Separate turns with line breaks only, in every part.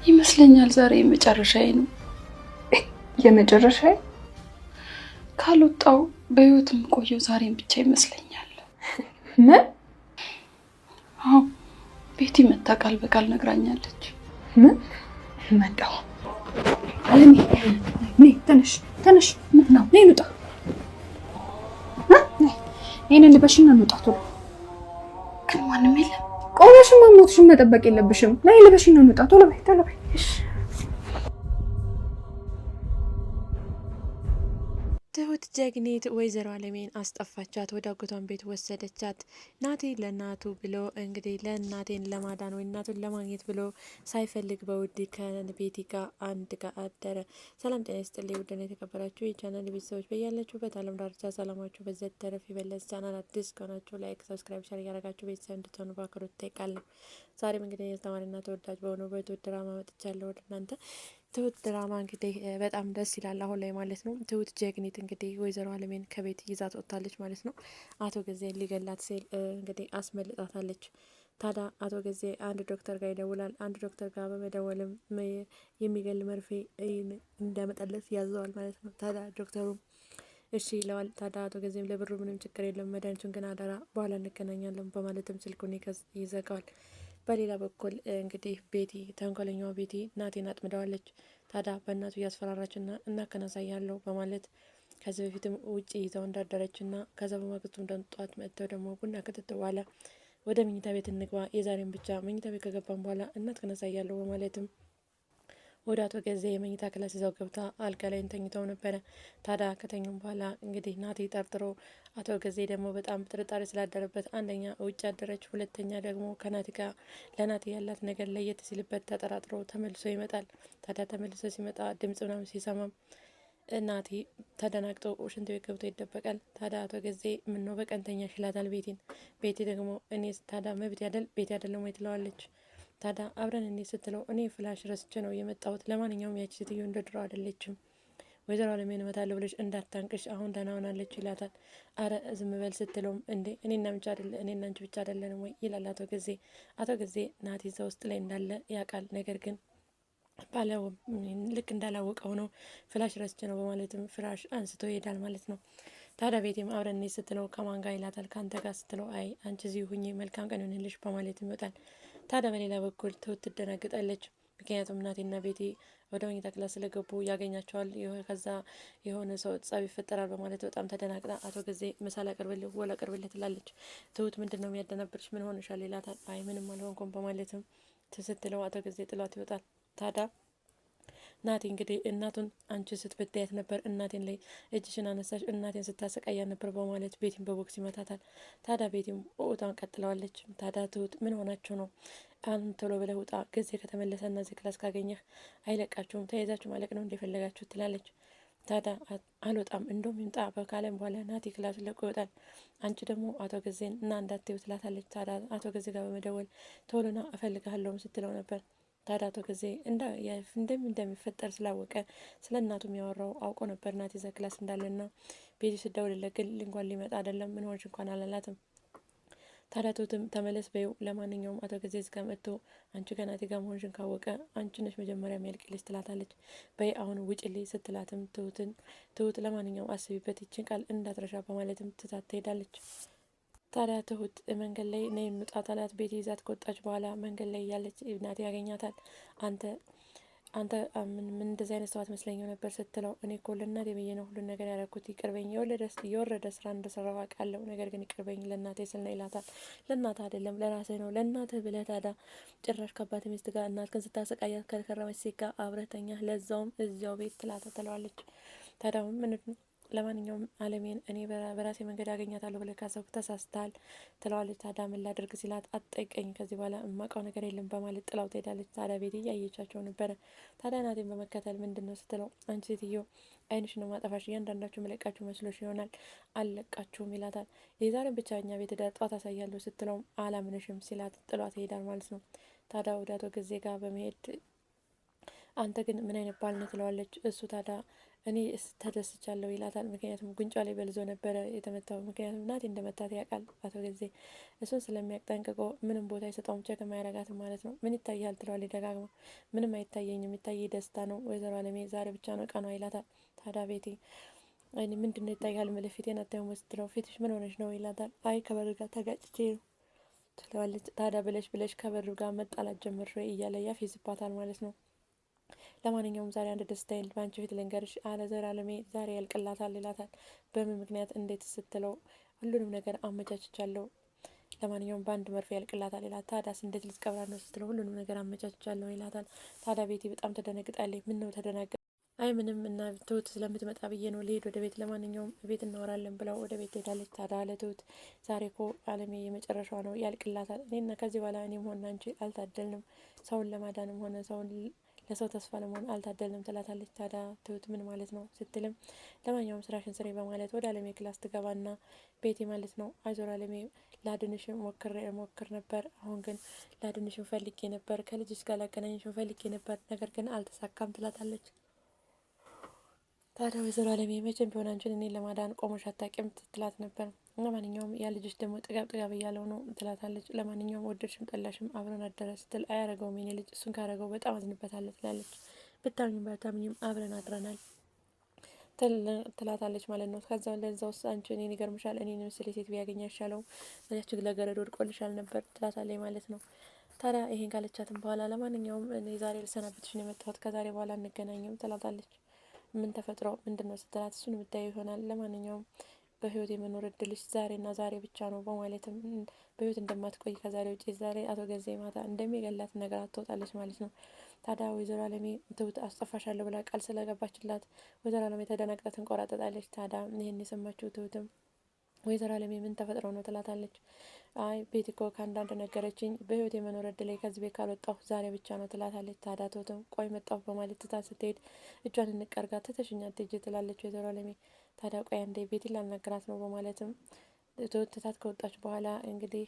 ይመስለኛል ዛሬ የመጨረሻዬ ነው።
የመጨረሻዬ?
ካልወጣው በህይወትም ቆየው ዛሬን ብቻ ይመስለኛል።
ምን?
አዎ ቤቲ መታ ቃል በቃል ነግራኛለች።
ምን መጣው? አለሚ ነይ ተነሽ። ምን ነው? ነይ እንውጣ። ይሄንን ልበሽና እንውጣ ቶሎ።
ግን ማንም የለም።
ቆመሽማ ሞትሽን መጠበቅ የለብሽም። ነይ ልበሽና እንውጣ ቶሎ በይ። እሺ
ትሁት ጀግኒት ወይዘሮ አለሜን አስጠፋቻት፣ ወደ አጎቷን ቤት ወሰደቻት። ናቲ ለእናቱ ብሎ እንግዲህ ለእናቴን ለማዳን ወይ እናቱን ለማግኘት ብሎ ሳይፈልግ በውድ ከቤቲ ጋር አንድ ጋር አደረ። ሰላም ጤና ይስጥልኝ ውድና የተከበራችሁ የቻናል ቤተሰቦች በያላችሁበት ዓለም ዳርቻ ሰላማችሁ በዘት ተረፍ ይበለስ። ቻናል አዲስ ከሆናችሁ ላይክ፣ ሰብስክራይብ፣ ሸር እያደረጋችሁ ቤተሰብ እንድትሆኑ በአክብሮት እጠይቃለሁ። ዛሬም እንግዲህ ተማሪና ተወዳጅ በሆነው በትሁት ድራማ መጥቻለሁ ወደ እናንተ። ትሁት ድራማ እንግዲህ በጣም ደስ ይላል አሁን ላይ ማለት ነው። ትሁት ጀግኒት እንግዲህ ወይዘሮ አለሜን ከቤት ይዛት ወጥታለች ማለት ነው። አቶ ጊዜ ሊገላት ሲል እንግዲህ አስመልጣታለች። ታዲያ አቶ ጊዜ አንድ ዶክተር ጋር ይደውላል። አንድ ዶክተር ጋር በመደወልም የሚገል መርፌ እንዲያመጣለት ያዘዋል ማለት ነው። ታዲያ ዶክተሩም እሺ ይለዋል። ታዲያ አቶ ጊዜም ለብሩ ምንም ችግር የለም መድኃኒቱን ግን አደራ በኋላ እንገናኛለን በማለትም ስልኩን ይዘጋዋል። በሌላ በኩል እንግዲህ ቤቲ ተንኮለኛዋ ቤቲ ናቴን አጥምደዋለች። ታዲያ በእናቱ እያስፈራራች ና እናከናሳያለሁ በማለት ከዚህ በፊትም ውጭ ይዘው እንዳደረች ና ከዛ በማግስቱ እንደጧት መጥተው ደግሞ ቡና ከጠጡ በኋላ ወደ መኝታ ቤት እንግባ፣ የዛሬን ብቻ መኝታ ቤት ከገባን በኋላ እናት ከናሳያለሁ በማለትም ወደ አቶ ገዜ የመኝታ ክላስ ይዘው ገብታ አልጋ ላይ ተኝተው ነበረ። ታዲያ ከተኙም በኋላ እንግዲህ ናቴ ጠርጥሮ አቶ ገዜ ደግሞ በጣም ጥርጣሬ ስላደረበት አንደኛ ውጭ አደረች፣ ሁለተኛ ደግሞ ከናቲ ጋር ለናቲ ያላት ነገር ለየት ሲልበት ተጠራጥሮ ተመልሶ ይመጣል። ታዲያ ተመልሶ ሲመጣ ድምጽ ምናምን ሲሰማም ናቲ ተደናግጦ ሽንት ቤት ገብቶ ይደበቃል። ታዲያ አቶ ገዜ ምን ነው በቀንተኛ ሽላታል ቤቲን። ቤቲ ደግሞ እኔ ታዲያ መብት ያደል ቤት ያደለም ወይ ትለዋለች። ታዲያ አብረን እኔ ስትለው እኔ ፍላሽ ረስቼ ነው የመጣሁት። ለማንኛውም ያቺ ሴትዮ እንደ ድሮ አይደለችም። ወይዘሮ አለሜን እመታለሁ ብለሽ እንዳታንቅሽ አሁን ደህና ሆናለች ይላታል። አረ ዝም በል ስትለውም እንዴ እኔና አንቺ ብቻ አይደለንም ወይ ይላል አቶ ጊዜ። አቶ ጊዜ ናቲ እዛ ውስጥ ላይ እንዳለ ያውቃል። ነገር ግን ልክ እንዳላወቀ ሆነው ፍላሽ ረስቼ ነው በማለትም ፍራሽ አንስቶ ይሄዳል ማለት ነው። ታዲያ ቤቴም አብረን እኔ ስትለው ከማን ጋር ይላታል። ከአንተ ጋር ስትለው አይ አንቺ እዚሁ ሁኚ መልካም ቀን ይሁንልሽ በማለትም ይወጣል። ታዲያ በሌላ በኩል ትሁት ትደነግጣለች። ምክንያቱም እናቴና ቤቴ ወደ መኝታ ክላስ ስለገቡ ያገኛቸዋል፣ ከዛ የሆነ ሰው ጸብ ይፈጠራል በማለት በጣም ተደናግጣ አቶ ጊዜ ምሳሌ አቅርብልህ ወላ አቅርብልህ ትላለች። ትሁት ምንድን ነው የሚያደናብርሽ ምን ሆነሻል ይላታል። አይ ምንም አልሆንኩም በማለትም ስትለው አቶ ጊዜ ጥሏት ይወጣል። ታዲያ ናቲ እንግዲህ እናቱን አንቺ ስትበዳያት ነበር፣ እናቴን ላይ እጅሽን አነሳሽ፣ እናቴን ስታሰቃያ ነበር በማለት ቤቲን በቦክስ ይመታታል። ታዲያ ቤቲም ውጣን ቀጥለዋለች። ታዲያ ትሁት ምን ሆናችሁ ነው? አሁን ቶሎ ብለህ ውጣ፣ ጊዜ ከተመለሰ እና እዚህ ክላስ ካገኘህ አይለቃችሁም፣ ተያይዛችሁ ማለቅ ነው እንደፈለጋችሁ ትላለች። ታዲያ አልወጣም እንደውም ይምጣ በካለም በኋላ ናቲ ክላስ ለቆ ይወጣል። አንቺ ደግሞ አቶ ጊዜን እና እንዳትዪው ትላታለች። ታዲያ አቶ ጊዜ ጋር በመደወል ቶሎና እፈልግሃለሁም ስትለው ነበር። ታዲያ አቶ ጊዜ እንደሚፈጠር ስላወቀ ስለ እናቱ የሚያወራው አውቆ ነበር ናቲ እዛ ክላስ እንዳለና ቤቲ ስደውልለት ግን እንኳን ሊመጣ አይደለም ምን ሆንሽ እንኳን አላላትም። ታዲያ ትሁትም ተመለስ በይው፣ ለማንኛውም አቶ ጊዜ እዚህ ጋር መጥቶ አንቺ ከናቲ ጋር መሆንሽን ካወቀ አንቺ ነሽ መጀመሪያ የሚያልቅልሽ ትላታለች። በይ አሁን ውጭልኝ ስትላትም ትሁት ለማንኛውም አስቢበት ይችን ቃል እንዳትረሻ በማለትም ትታት ትሄዳለች። ታዲያ ትሁት መንገድ ላይ ነይ እንውጣ ታላት። ቤት ይዛት ከወጣች በኋላ መንገድ ላይ እያለች ናቲ ያገኛታል። አንተ ምን እንደዚህ አይነት ሰው አትመስለኝም ነበር ስትለው እኔ እኮ ለእናቴ ብዬ ነው ሁሉን ነገር ያደረኩት፣ ይቅርበኝ፣ የወረደ ስራ እንደሰራው አውቃለሁ፣ ነገር ግን ይቅርበኝ ለእናቴ ስል ነው ይላታል። ለእናትህ አይደለም ለራስህ ነው፣ ለእናትህ ብለህ ታዲያ ጭራሽ ከአባት ሚስት ጋር እናትህን ስታሰቃያት ከከረመች ሴት ጋር አብረተኛ ለዛውም እዚያው ቤት ትለዋለች። ታዲያ ምን ለማንኛውም አለሜን እኔ በራሴ መንገድ አገኛታለሁ ብለህ ካሰብክ ተሳስተሃል ትለዋለች። ታዲያ ምን ላድርግ ሲላት አትጠይቀኝ ከዚህ በኋላ የማውቀው ነገር የለም በማለት ጥላው ትሄዳለች። ታዲያ ቤት እያየቻቸው ነበረ። ታዲያ ናቴን በመከተል ምንድን ነው ስትለው አንቺ ሴትዮ አይንሽ ነው ማጠፋሽ፣ እያንዳንዳችሁ መለቃችሁ መስሎሽ ይሆናል አልለቃችሁም ይላታል። የዛሬን ብቻ እኛ ቤት ዳር ጧት አሳያለሁ ስትለውም አላምንሽም ሲላት ጥሏት ይሄዳል ማለት ነው። ታዲያ ወደ አቶ ጊዜ ጋር በመሄድ አንተ ግን ምን አይነት ባል ነው ትለዋለች። እሱ ታዲያ እኔ ተደስቻለሁ ይላታል። ምክንያቱም ጉንጯ ላይ በልዞ ነበረ የተመታው። ምክንያቱም እናቴ እንደመታት ያውቃል አቶ ገዜ። እሱን ስለሚያጠንቅቆ ምንም ቦታ አይሰጠውም፣ ቸክ አያረጋትም ማለት ነው። ምን ይታያል ትለዋለች ደጋግማ። ምንም አይታየኝም፣ የሚታየ ደስታ ነው ወይዘሮ አለሜ፣ ዛሬ ብቻ ነው ቀኗ ይላታል። ታዲያ ቤቲ እኔ ምንድን ነው ይታያል ምልህ ፊቴን አታዩም ስትለው ፊትሽ ምን ሆነች ነው ይላታል። አይ ከበር ጋር ተጋጭቼ ነው ትለዋለች። ታዲያ ብለሽ ከበር ጋር መጣላት ጀመርሽ ወይ እያለ ያፌዝባታል ማለት ነው። ለማንኛውም ዛሬ አንድ ደስታ ይል በአንቺ ፊት ልንገርሽ አለ ዘላለሜ ዛሬ ያልቅላታል ይላታል። በምን ምክንያት እንዴት ስትለው ሁሉንም ነገር አመቻችቻለሁ፣ ለማንኛውም በአንድ መርፌ ያልቅላታል ይላል። ታዲያስ እንዴት ልትቀብራት ነው ስትለው ሁሉንም ነገር አመቻችቻለሁ ይላታል። ታዲያ ቤቲ በጣም ተደነግጣለች። ምን ነው ተደናገ አይ ምንም እና ትሁት ስለምትመጣ ብዬ ነው ልሄድ ወደ ቤት፣ ለማንኛውም ቤት እናወራለን ብለው ወደ ቤት ሄዳለች። ታዲያ ለትሁት ዛሬ እኮ አለሜ የመጨረሻዋ ነው ያልቅላታል፣ እኔና ከዚህ በኋላ እኔም ሆነ አንቺ አልታደልንም፣ ሰውን ለማዳንም ሆነ ሰውን ለሰው ተስፋ ለመሆን አልታደልንም ትላታለች። ታዲያ ትሁት ምን ማለት ነው ስትልም ለማንኛውም ስራሽን ስሬ በማለት ወደ አለሜ ክላስ ትገባና ቤቴ ማለት ነው አይዞር አለሜ ላድንሽ ሞክር ነበር፣ አሁን ግን ላድንሽን ፈልጌ ነበር፣ ከልጅሽ ጋር ላገናኝሽን ፈልጌ ነበር፣ ነገር ግን አልተሳካም ትላታለች። ታዲያ ወይዘሮ አለሜ መቼም ቢሆን አንቺን እኔን ለማዳን ቆመሽ አታውቂም ትላት ነበር። ለማንኛውም ያ ልጅሽ ደግሞ ጥጋብ እያለው ነው ትላታለች። ለማንኛውም ወደድሽም ጠላሽም አብረን አደረ ስትል አያረገውም የኔ ልጅ፣ እሱን ካረገው በጣም አዝንበታለሁ ትላለች። ብታምኝም ባታምኝም አብረን አድረናል ትላታለች ማለት ነው። ከዛ ለዛ ውስጥ አንቺ እኔን ይገርምሻል፣ እኔን ምስል ሴት ቢያገኝ ያሻለው ያችግ ለገረድ ወድቆልሻል ነበር ትላታለች ማለት ነው። ታዲያ ይሄን ካለቻትም በኋላ ለማንኛውም እኔ ዛሬ ልሰናበትሽ ነው የመጣሁት፣ ከዛሬ በኋላ እንገናኝም ትላታለች። ምን ተፈጥሮ ምንድን ነው ስትላት እሱን የምታየው ይሆናል፣ ለማንኛውም በህይወት የመኖር እድልሽ ዛሬና ዛሬ ብቻ ነው በማለትም በህይወት እንደማትቆይ ከዛሬ ውጭ ዛሬ አቶ ገዜ ማታ እንደሚገላት ነገር ትወጣለች ማለት ነው። ታዲያ ወይዘሮ አለሜ ትሁት አስጠፋሻለሁ ብላ ቃል ስለገባችላት ወይዘሮ አለሜ ተደናግጣ ትንቆራጠጣለች። ታዲያ ይህን የሰማችው ትሁትም ወይዘሮ አለሜ ምን ተፈጥሮ ነው ትላታለች። አይ ቤት እኮ ከአንዳንድ ነገረችኝ፣ በህይወት የመኖር እድል ላይ ከዚህ ቤት ካልወጣሁ ዛሬ ብቻ ነው ትላታለች። ታዲያ ትሁትም ቆይ መጣሁ በማለት ትታ ስትሄድ እጇን እንቀርጋ ትተሽኛ ትጅ ትላለች ወይዘሮ አለሜ። ታዲያ ቆይ አንዴ ቤት ላናገራት ነው በማለትም ትሁት ትታት ከወጣች በኋላ እንግዲህ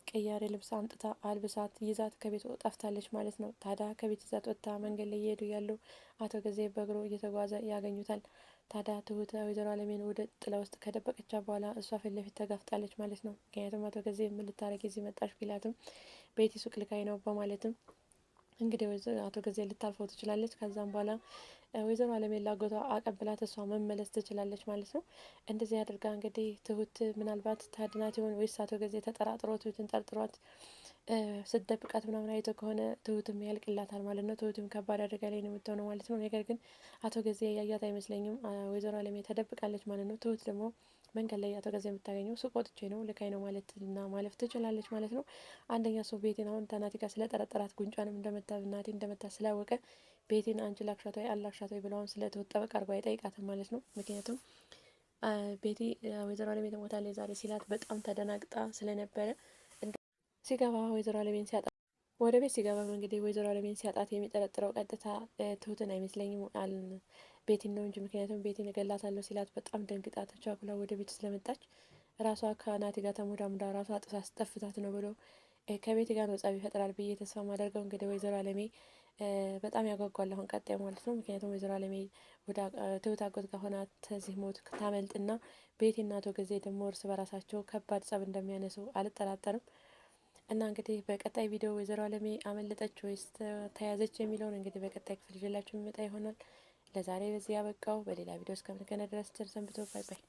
ቀያሪ ልብስ አምጥታ አልብሳት ይዛት ከቤት ጠፍታለች ማለት ነው። ታዲያ ከቤት ይዛት ወጥታ መንገድ ላይ እየሄዱ ያሉ አቶ ገዜ በእግሩ እየተጓዘ ያገኙታል። ታዲያ ትሁት ወይዘሮ አለሜን ወደ ጥላ ውስጥ ከደበቀቻ በኋላ እሷ ፊት ለፊት ተጋፍጣለች ማለት ነው። ምክንያቱም አቶ ገዜ ምን ልታረጊ እዚህ መጣሽ ቢላትም ቤቲ ሱቅ ልካይ ነው በማለትም እንግዲህ አቶ ገዜ ልታልፈው ትችላለች። ከዛም በኋላ ወይዘሮ አለሜን ላጎቷ አቀብላት እሷ መመለስ ትችላለች ማለት ነው። እንደዚህ አድርጋ እንግዲህ ትሁት ምናልባት ታድናት ይሆን ወይስ አቶ ገዜ ተጠራጥሮ ትሁትን ጠርጥሯት ስትደብቃት ምናምን አይቶ ከሆነ ትሁትም ያልቅላታል ማለት ነው። ትሁትም ከባድ አደጋ ላይ ነው የምትሆነው ማለት ነው። ነገር ግን አቶ ገዜ ያያት አይመስለኝም። ወይዘሮ አለሜ ተደብቃለች ማለት ነው። ትሁት ደግሞ መንገድ ላይ አቶ ገዜ የምታገኘው ሱቅ ወጥቼ ነው ልካይ ነው ማለት እና ማለፍ ትችላለች ማለት ነው። አንደኛ ሰው ቤቴን አሁን ተናቲ ጋር ስለጠረጠራት ጉንጯንም እንደመታ ናቲ እንደመታ ስላወቀ ቤቴን አንቺ ላክሻት ወይ አላክሻት ወይ ብለውን ስለ ትሁት ጠበቅ አድርጎ አይጠይቃትም ማለት ነው። ምክንያቱም ቤቲ ወይዘሮ አለሜ ትሞታለች ዛሬ ሲላት በጣም ተደናግጣ ስለነበረ ሲገባ ወይዘሮ አለሜን ሲያጣ ወደ ቤት ሲገባም እንግዲህ ወይዘሮ አለሜን ሲያጣት የሚጠረጥረው ቀጥታ ትሁትን አይመስለኝም ቤቲን ነው እንጂ ምክንያቱም ቤቲን እገላታለሁ ሲላት በጣም ደንግጣ ተቻኩላ ወደ ቤት ስለመጣች ራሷ ከናቲ ጋር ተሞዳሙዳ ራሷ ጥፋ አስጠፍታት ነው ብሎ ከቤት ጋር ነው ጸብ ይፈጥራል ብዬ ተስፋ ማደርገው። እንግዲህ ወይዘሮ አለሜ በጣም ያጓጓል አሁን ቀጣይ ማለት ነው። ምክንያቱም ወይዘሮ አለሜ ወደ ትሁት አጎት ጋር ሆና ተዚህ ሞት ታመልጥና ቤቲና አቶ ገዜ ደግሞ እርስ በራሳቸው ከባድ ጸብ እንደሚያነሱ አልጠራጠርም። እና እንግዲህ በቀጣይ ቪዲዮ ወይዘሮ አለሜ አመለጠች ወይስ ተያዘች የሚለውን እንግዲህ በቀጣይ ክፍል ይዤላችሁ የሚመጣ ይሆናል። ለዛሬ በዚህ ያበቃው። በሌላ ቪዲዮ እስከምንገናኝ ድረስ ቸር ሰንብቱ። ባይ ባይ።